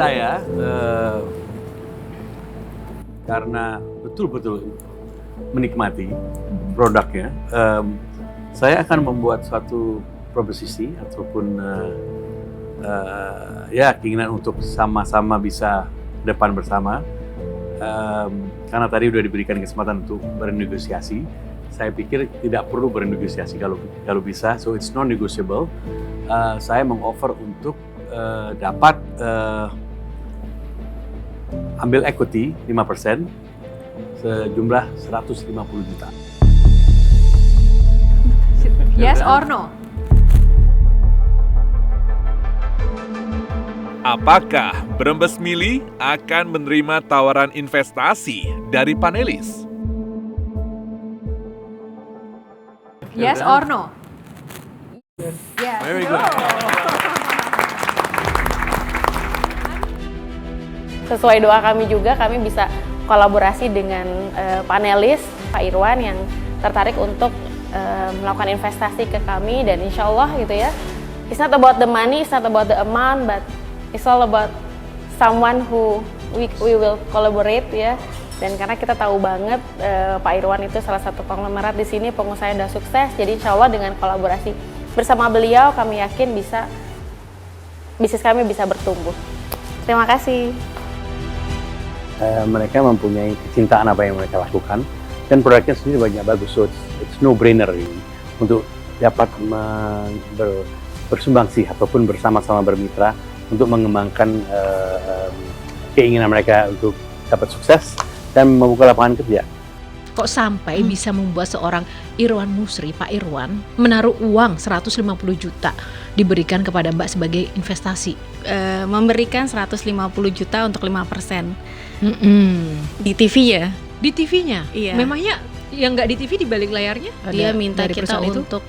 saya karena betul-betul menikmati produknya, saya akan membuat suatu proposisi ataupun keinginan untuk sama-sama bisa depan bersama. Karena tadi udah diberikan kesempatan untuk bernegosiasi, saya pikir tidak perlu bernegosiasi kalau bisa, so it's non-negotiable. Saya mengoffer untuk dapat ambil equity 5% sejumlah 150 juta. Yes or no? Apakah Brebes Mili akan menerima tawaran investasi dari panelis? Yes or no? Yes. Very good. Sesuai doa kami juga, kami bisa kolaborasi dengan panelis Pak Irwan yang tertarik untuk melakukan investasi ke kami, dan insya Allah gitu ya, it's not about the money, it's not about the amount, but it's all about someone who we will collaborate ya. Dan karena kita tahu banget Pak Irwan itu salah satu konglomerat di sini, pengusaha yang sudah sukses, jadi insya Allah dengan kolaborasi bersama beliau kami yakin bisnis kami bisa bertumbuh. Terima kasih. Mereka mempunyai kecintaan apa yang mereka lakukan dan produknya sendiri banyak bagus, so it's no brainer ini untuk dapat bersumbangsi ataupun bersama-sama bermitra untuk mengembangkan keinginan mereka untuk dapat sukses dan membuka lapangan kerja. Kok sampai bisa membuat seorang Irwan Musri, Pak Irwan, menaruh uang 150 juta diberikan kepada Mbak sebagai investasi? Memberikan 150 juta untuk 5%. Di TV ya? Di TV-nya? Iya. Memangnya yang nggak di TV di balik layarnya? Dia minta dari kita perusahaan untuk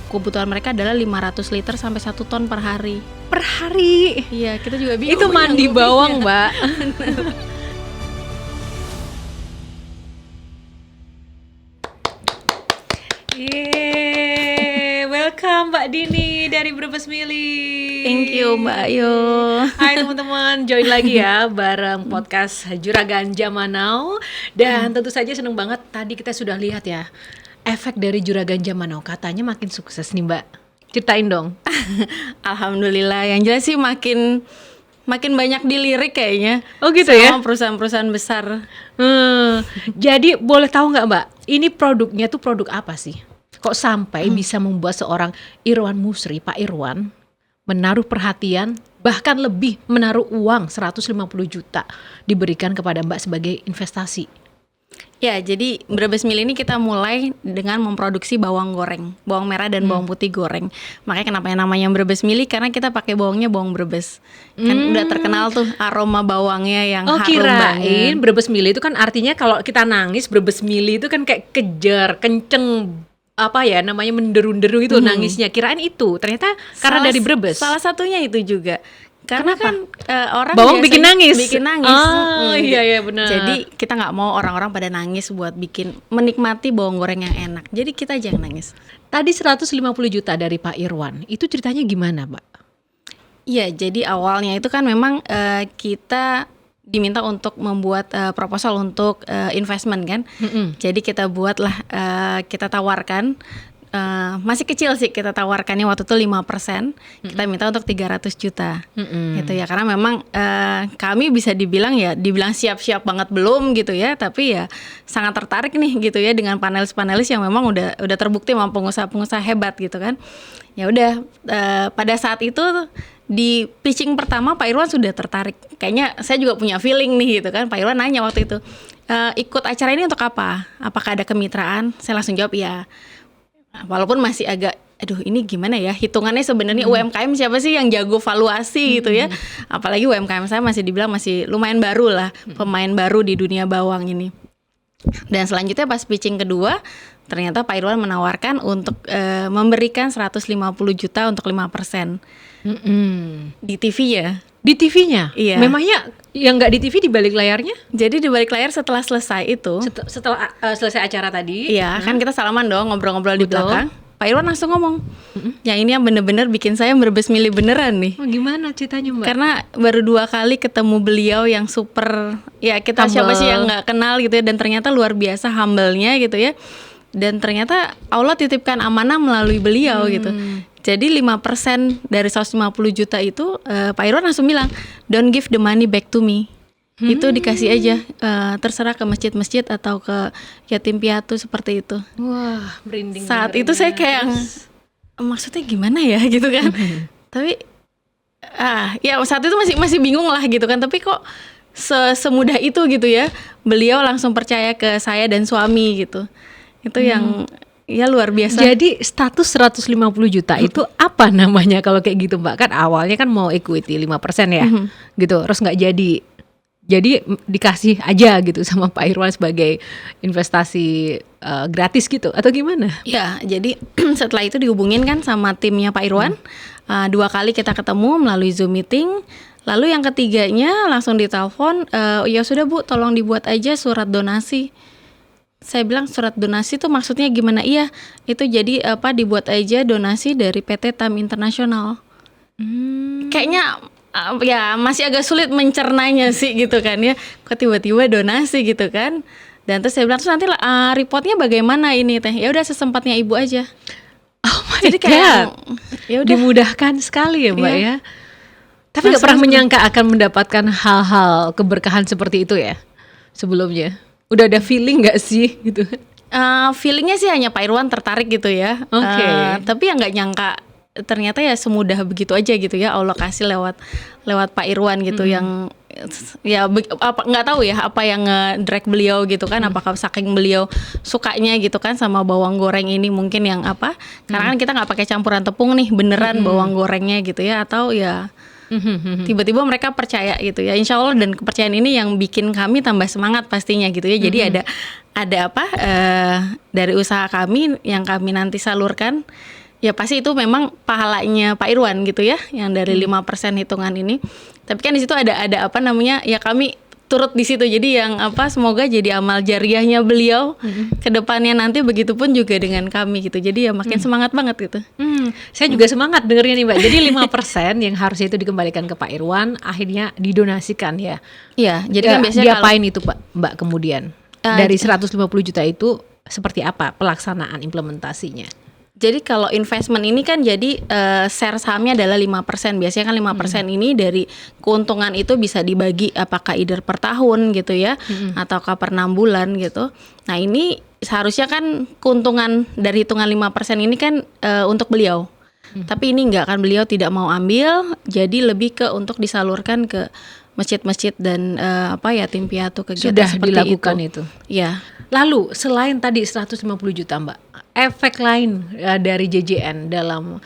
kebutuhan mereka adalah 500 liter sampai 1 ton per hari. Per hari? Iya, kita juga bingung. Itu mandi bawang, Mbak. Yeay, welcome Mbak Dini dari Brebes Mili. Thank you Mbak Ayu. Hai teman-teman, join lagi ya bareng podcast Juragan Zaman Now. Dan tentu saja seneng banget tadi kita sudah lihat ya efek dari Juragan Zaman Now, katanya makin sukses nih Mbak. Ceritain dong. Alhamdulillah, yang jelas sih makin banyak dilirik kayaknya. Oh gitu sama ya? Perusahaan-perusahaan besar. Jadi boleh tahu nggak Mbak, ini produknya tuh produk apa sih? Kok sampai bisa membuat seorang Irwan Musri, Pak Irwan, menaruh perhatian, bahkan lebih menaruh uang 150 juta diberikan kepada Mbak sebagai investasi? Ya, jadi Brebes Mili ini kita mulai dengan memproduksi bawang goreng, bawang merah dan bawang putih goreng. Makanya kenapa namanya Brebes Mili, karena kita pakai bawangnya bawang Brebes. Kan udah terkenal tuh aroma bawangnya yang harum banget. Kirain Brebes Mili itu kan artinya kalau kita nangis, Brebes Mili itu kan kayak kejar, kenceng, apa ya namanya, menderu-deru itu nangisnya. Kirain itu, ternyata karena dari Brebes. Salah satunya itu juga. Karena kan orang bawang bikin nangis. Oh iya benar. Jadi kita nggak mau orang-orang pada nangis buat menikmati bawang goreng yang enak. Jadi kita aja yang nangis. Tadi 150 juta dari Pak Irwan, itu ceritanya gimana Mbak? Iya, jadi awalnya itu kan memang kita diminta untuk membuat proposal untuk investment kan. Jadi kita buatlah, kita tawarkan. Masih kecil sih, kita tawarkannya waktu itu 5%, kita minta untuk 300 juta gitu ya, karena memang kami bisa dibilang siap-siap banget belum gitu ya, tapi ya sangat tertarik nih gitu ya dengan panelis-panelis yang memang udah terbukti sama pengusaha-pengusaha hebat gitu kan. Ya udah, pada saat itu di pitching pertama Pak Irwan sudah tertarik, kayaknya saya juga punya feeling nih gitu kan. Pak Irwan nanya waktu itu, ikut acara ini untuk apa? Apakah ada kemitraan? Saya langsung jawab ya. Walaupun masih agak, aduh ini gimana ya hitungannya sebenarnya, UMKM siapa sih yang jago valuasi gitu ya, apalagi UMKM saya masih dibilang masih lumayan baru lah, pemain baru di dunia bawang ini. Dan selanjutnya pas pitching kedua, ternyata Pak Irwan menawarkan untuk memberikan 150 juta untuk 5%. Di TV ya. Di TV-nya? Iya. Memangnya yang nggak di TV di balik layarnya? Jadi di balik layar setelah selesai itu, Setelah selesai acara tadi? iya kan kita salaman dong, ngobrol-ngobrol di belakang. Pak Irwan langsung ngomong, yang ini yang bener-bener bikin saya merebus milih beneran nih. Oh, gimana ceritanya Mbak? Karena baru 2 kali ketemu beliau yang super, ya kita Humble. siapa sih yang nggak kenal gitu ya, dan ternyata luar biasa humble-nya gitu ya. Dan ternyata Allah titipkan amanah melalui beliau gitu. Jadi 5% dari 150 juta itu Pak Irwan langsung bilang, don't give the money back to me. Itu dikasih aja, terserah ke masjid-masjid atau ke yatim piatu seperti itu. Wah, merinding. Saat itu saya kayak, maksudnya gimana ya gitu kan. Tapi ya saat itu masih bingung lah gitu kan. Tapi kok semudah itu gitu ya. Beliau langsung percaya ke saya dan suami gitu. Itu yang ya luar biasa. Jadi status 150 juta itu apa namanya kalau kayak gitu Mbak? Kan awalnya kan mau equity 5% ya, gitu. Terus nggak jadi. Jadi dikasih aja gitu sama Pak Irwan sebagai investasi gratis gitu atau gimana? Ya, jadi setelah itu dihubungin kan sama timnya Pak Irwan. 2 kali kita ketemu melalui Zoom meeting. Lalu yang ketiganya langsung ditelepon, ya sudah Bu, tolong dibuat aja surat donasi. Saya bilang surat donasi itu maksudnya gimana? Iya, itu jadi dibuat aja donasi dari PT TAM Internasional. Kayaknya ya masih agak sulit mencernanya sih gitu kan ya. Kok tiba-tiba donasi gitu kan? Dan terus saya bilang terus nanti reportnya bagaimana ini teh? Ya udah sesempatnya Ibu aja. Oh my Jadi kayak ya udah dimudahkan sekali ya Mbak Iya. ya. Tapi nggak pernah menyangka akan mendapatkan hal-hal keberkahan seperti itu ya sebelumnya. Udah ada feeling nggak sih gitu? Feelingnya sih hanya Pak Irwan tertarik gitu ya. Oke. Tapi ya nggak nyangka ternyata ya semudah begitu aja gitu ya Allah kasih lewat Pak Irwan gitu yang ya nggak tahu ya apa yang nge-drag beliau gitu kan, apakah saking beliau sukanya gitu kan sama bawang goreng ini mungkin yang apa, karena kan kita nggak pakai campuran tepung nih beneran bawang gorengnya gitu ya, atau ya tiba-tiba mereka percaya gitu ya, insya Allah. Dan kepercayaan ini yang bikin kami tambah semangat pastinya gitu ya. Jadi ada apa dari usaha kami yang kami nanti salurkan, ya pasti itu memang pahalanya Pak Irwan gitu ya, yang dari 5% hitungan ini. Tapi kan di situ ada apa namanya, ya kami turut di situ. Jadi yang apa, semoga jadi amal jariahnya beliau ke depannya nanti, begitupun juga dengan kami gitu. Jadi ya makin semangat banget gitu. Saya juga semangat dengernya nih Mbak. Jadi 5% yang harusnya itu dikembalikan ke Pak Irwan akhirnya didonasikan ya. Iya, jadi kan biasanya diapain itu Mbak kemudian? Dari 150 juta itu seperti apa pelaksanaan implementasinya? Jadi kalau investment ini kan jadi share sahamnya adalah 5%. Biasanya kan 5% ini dari keuntungan itu bisa dibagi apakah either per tahun gitu ya, ataukah per 6 bulan gitu. Nah ini seharusnya kan keuntungan dari hitungan 5% ini kan untuk beliau. Tapi ini enggak kan, beliau tidak mau ambil, jadi lebih ke untuk disalurkan ke masjid-masjid dan yatim piatu, kegiatan Sudah seperti dilakukan itu. Ya. Lalu selain tadi 150 juta Mbak, efek lain dari JJN dalam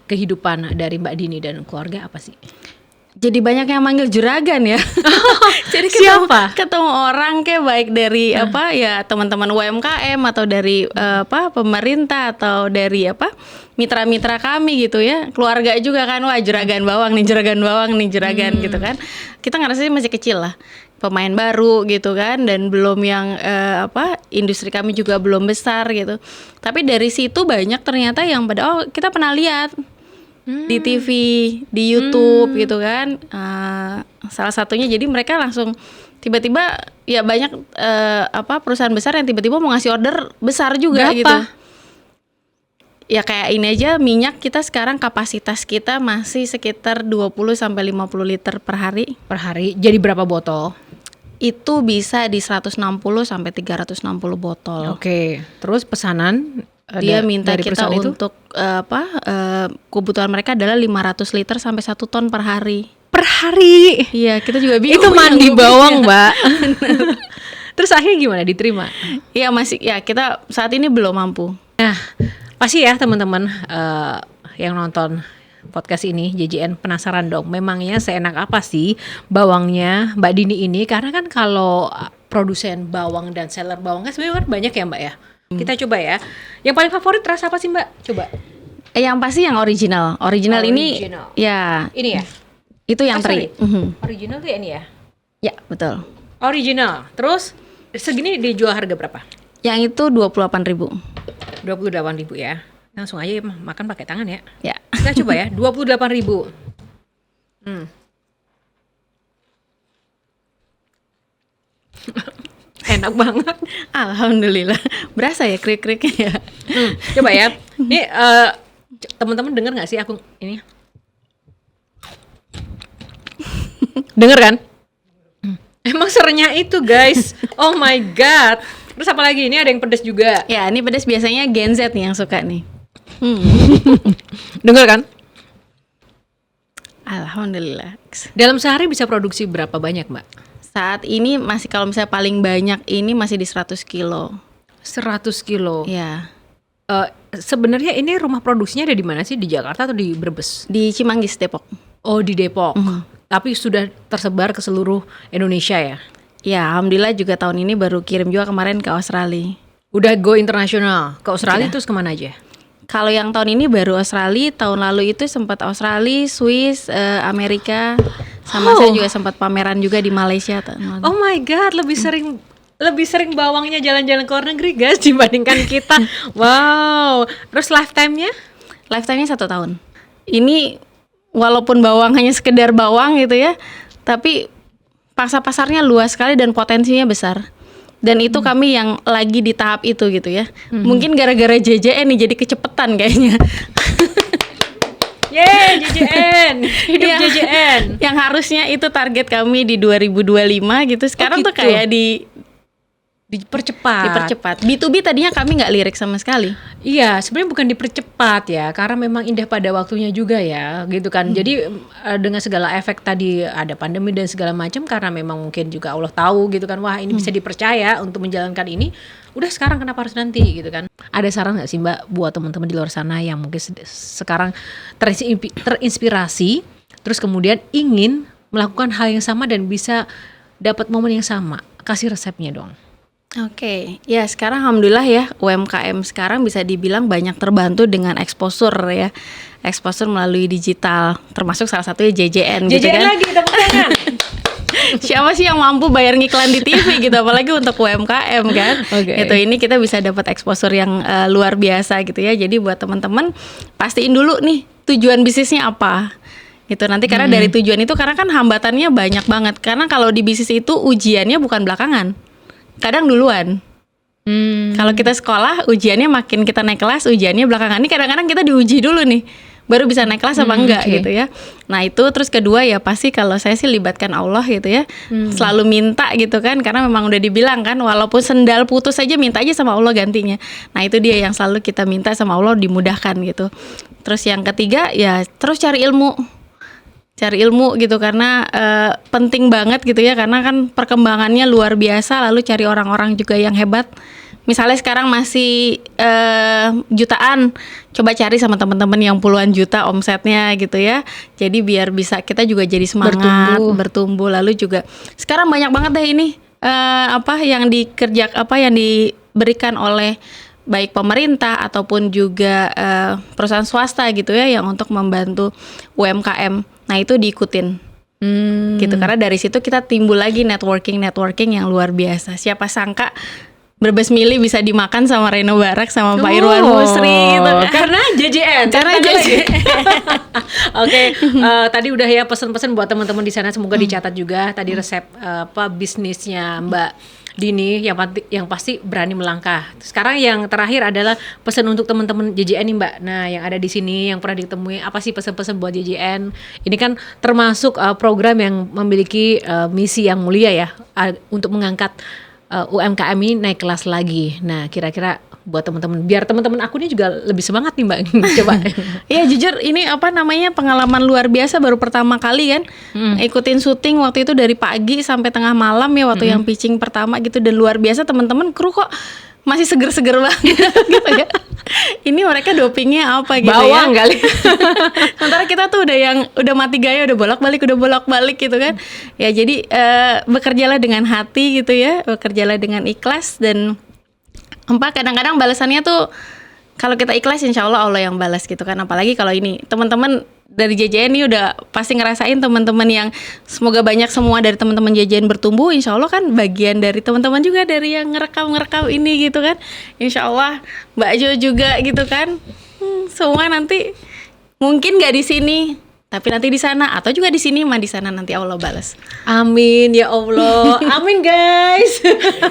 kehidupan dari Mbak Dini dan keluarga apa sih? Jadi banyak yang manggil juragan ya. Jadi ketemu orang kayak baik dari teman-teman UMKM atau dari pemerintah atau dari mitra-mitra kami gitu ya. Keluarga juga kan, wah juragan bawang nih gitu kan. Kita ngerasa masih kecil lah. Pemain baru gitu kan, dan belum yang industri kami juga belum besar gitu. Tapi dari situ banyak ternyata yang kita pernah lihat di TV, di YouTube gitu kan. Salah satunya jadi mereka langsung tiba-tiba ya banyak perusahaan besar yang tiba-tiba mau ngasih order besar juga. Berapa? Gitu. Ya kayak ini aja, minyak kita sekarang kapasitas kita masih sekitar 20 sampai 50 liter per hari. Per hari. Jadi berapa botol? Itu bisa di 160 sampai 360 botol. Oke. Terus pesanan dia minta dari kita itu? untuk kebutuhan mereka adalah 500 liter sampai 1 ton per hari. Per hari? Iya, kita juga bingung. Itu mandi bawang, Mbak. Terus akhirnya gimana, diterima? Iya, masih ya, kita saat ini belum mampu. Nah, pasti ya teman-teman yang nonton podcast ini JJN penasaran dong, memangnya seenak apa sih bawangnya Mbak Dini ini? Karena kan kalau produsen bawang dan seller bawang kan sebenarnya kan banyak ya Mbak ya. Kita coba ya. Yang paling favorit rasa apa sih Mbak? Coba. Yang pasti yang original. Original ini ya. Ini ya. Itu yang teri. Original tuh ya ini ya. Ya, betul. Original. Terus segini dijual harga berapa? Yang itu 28.000. 28.000 ya. Langsung aja ya, makan pakai tangan ya. Ya. Kita coba ya, 28.000. Enak banget. Alhamdulillah. Berasa ya krik-kriknya ya. Coba ya. Ini teman-teman dengar nggak sih aku ini? Dengar kan? Emang serenyah itu guys. Oh my god. Terus apa lagi? Ini ada yang pedas juga. Ya, ini pedas biasanya Gen Z nih yang suka nih. Dengar kan? Alhamdulillah. Dalam sehari bisa produksi berapa banyak, Mbak? Saat ini masih kalau misalnya paling banyak ini masih di 100 kilo. 100 kilo. Ya. Sebenarnya ini rumah produksinya ada di mana sih? Di Jakarta atau di Brebes? Di Cimanggis, Depok. Oh, di Depok. Tapi sudah tersebar ke seluruh Indonesia ya? Ya, alhamdulillah juga tahun ini baru kirim juga kemarin ke Australia. Udah go internasional. Ke Australia Sudah. terus kemana aja? Kalau yang tahun ini baru Australia, tahun lalu itu sempat Australia, Swiss, Amerika, sama saya juga sempat pameran juga di Malaysia tahun lalu. Oh my god, lebih sering bawangnya jalan-jalan ke luar negeri guys dibandingkan kita. Wow. Terus lifetime-nya? Lifetime-nya 1 tahun. Ini walaupun bawang hanya sekedar bawang gitu ya, tapi pangsa pasarnya luas sekali dan potensinya besar. Dan itu kami yang lagi di tahap itu gitu ya. Mungkin gara-gara JJN nih jadi kecepetan kayaknya. Yeay, JJN. Hidup Iya. JJN. Yang harusnya itu target kami di 2025 gitu. Sekarang tuh gitu. kayak Dipercepat. dipercepat. B2B tadinya kami nggak lirik sama sekali. Iya, sebenarnya bukan dipercepat ya, karena memang indah pada waktunya juga ya, gitu kan. Jadi dengan segala efek tadi ada pandemi dan segala macam, karena memang mungkin juga Allah tahu gitu kan, wah ini bisa dipercaya untuk menjalankan ini. Udah sekarang kenapa harus nanti gitu kan? Ada saran nggak sih Mbak buat teman-teman di luar sana yang mungkin sekarang terinspirasi, terus kemudian ingin melakukan hal yang sama dan bisa dapat momen yang sama? Kasih resepnya dong. Oke, ya sekarang alhamdulillah ya UMKM sekarang bisa dibilang banyak terbantu dengan exposure ya, exposure melalui digital, termasuk salah satunya JJN gitu JJN kan. lagi tepuk tangan. Siapa sih yang mampu bayar ngiklan di TV gitu, apalagi untuk UMKM kan. Oke. Gitu, ini kita bisa dapat exposure yang luar biasa gitu ya. Jadi buat teman-teman pastiin dulu nih tujuan bisnisnya apa. Gitu nanti karena dari tujuan itu, karena kan hambatannya banyak banget. Karena kalau di bisnis itu ujiannya bukan belakangan. Kadang duluan. Kalau kita sekolah ujiannya makin kita naik kelas ujiannya belakangan. Ini kadang-kadang kita diuji dulu nih, baru bisa naik kelas apa enggak oke. gitu ya. Nah itu terus kedua ya pasti kalau saya sih libatkan Allah gitu ya. Selalu minta gitu kan, karena memang udah dibilang kan walaupun sendal putus aja minta aja sama Allah gantinya. Nah itu dia yang selalu kita minta sama Allah, dimudahkan gitu. Terus yang ketiga ya terus cari ilmu gitu, karena penting banget gitu ya, karena kan perkembangannya luar biasa. Lalu cari orang-orang juga yang hebat. Misalnya sekarang masih jutaan, coba cari sama teman-teman yang puluhan juta omsetnya gitu ya. Jadi biar bisa kita juga jadi semangat bertumbuh. Lalu juga sekarang banyak banget deh ini yang diberikan oleh baik pemerintah ataupun juga perusahaan swasta gitu ya, yang untuk membantu UMKM. Nah itu diikutin gitu, karena dari situ kita timbul lagi networking yang luar biasa. Siapa sangka Brebes Mili bisa dimakan sama Reno Barak sama Pak Irwan Musri gitu kan. Karena JJN. Oke, tadi udah ya pesan-pesan buat teman-teman di sana, semoga dicatat juga tadi resep bisnisnya Mbak Dini yang pasti berani melangkah. Sekarang yang terakhir adalah pesan untuk teman-teman JJN nih Mbak. Nah, yang ada di sini yang pernah ditemui, apa sih pesan-pesan buat JJN? Ini kan termasuk program yang memiliki misi yang mulia ya, untuk mengangkat UMKM ini naik kelas lagi. Nah, kira-kira buat teman-teman, biar teman-teman aku ini juga lebih semangat nih Mbak. Coba. Ya jujur ini pengalaman luar biasa, baru pertama kali kan ikutin syuting waktu itu dari pagi sampai tengah malam ya, waktu yang pitching pertama gitu, dan luar biasa teman-teman kru kok masih seger-seger banget gitu ya. Ini mereka dopingnya apa gitu Bawang ya. kali. Sementara kita tuh udah mati gaya, udah bolak-balik gitu kan. Ya jadi bekerjalah dengan hati gitu ya, bekerjalah dengan ikhlas. Dan kadang-kadang balasannya tuh kalau kita ikhlas insya Allah yang balas gitu kan. Apalagi kalau ini teman-teman dari JJN ini udah pasti ngerasain, teman-teman yang semoga banyak semua dari teman-teman JJN bertumbuh, insya Allah kan bagian dari teman-teman juga dari yang ngerekam ini gitu kan. Insya Allah Mbak Jo juga gitu kan. semua nanti mungkin nggak di sini, tapi nanti di sana, atau juga di sini mah di sana nanti Allah balas. Amin ya Allah. Amin guys.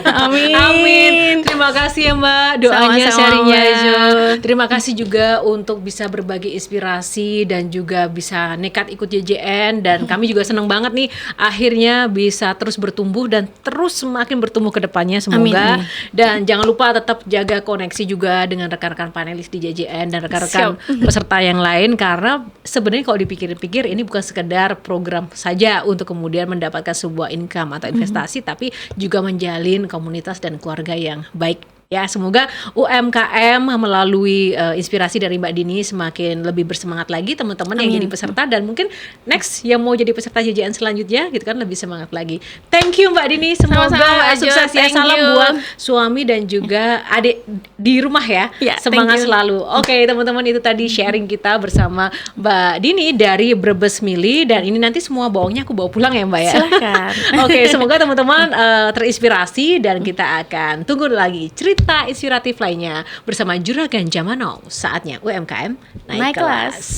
Amin. Amin. Terima kasih ya Mbak doanya, Sama-sama, sharingnya. Mbak Jo. Terima kasih juga untuk bisa berbagi inspirasi dan juga bisa nekat ikut JJN, dan kami juga senang banget nih akhirnya bisa terus bertumbuh dan terus semakin bertumbuh ke depannya semoga. Amin. Dan jangan lupa tetap jaga koneksi juga dengan rekan-rekan panelis di JJN dan rekan-rekan peserta yang lain, karena sebenarnya kalau dipikir-pikir ini bukan sekedar program saja untuk kemudian mendapatkan sebuah income atau investasi, tapi juga menjalin komunitas dan keluarga yang baik. Ya, semoga UMKM melalui inspirasi dari Mbak Dini semakin lebih bersemangat lagi, teman-teman yang Amin. jadi peserta, dan mungkin next yang mau jadi peserta JJN selanjutnya gitu kan lebih semangat lagi. Thank you Mbak Dini, semoga Sama-sama, Mbak Jo. sukses ya. Thank Salam you. buat suami dan juga adik di rumah ya. Ya, Semangat thank you. selalu. Oke, teman-teman, itu tadi sharing kita bersama Mbak Dini dari Brebes Mili, dan ini nanti semua bawangnya aku bawa pulang ya Mbak ya. Silakan. Oke, semoga teman-teman terinspirasi, dan kita akan tunggu lagi cerita inspiratif lainnya bersama Juragan Zaman Now. Saatnya UMKM naik Naik kelas. kelas.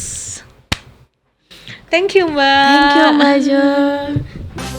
Thank you Mbak. Thank you Mbak Jo.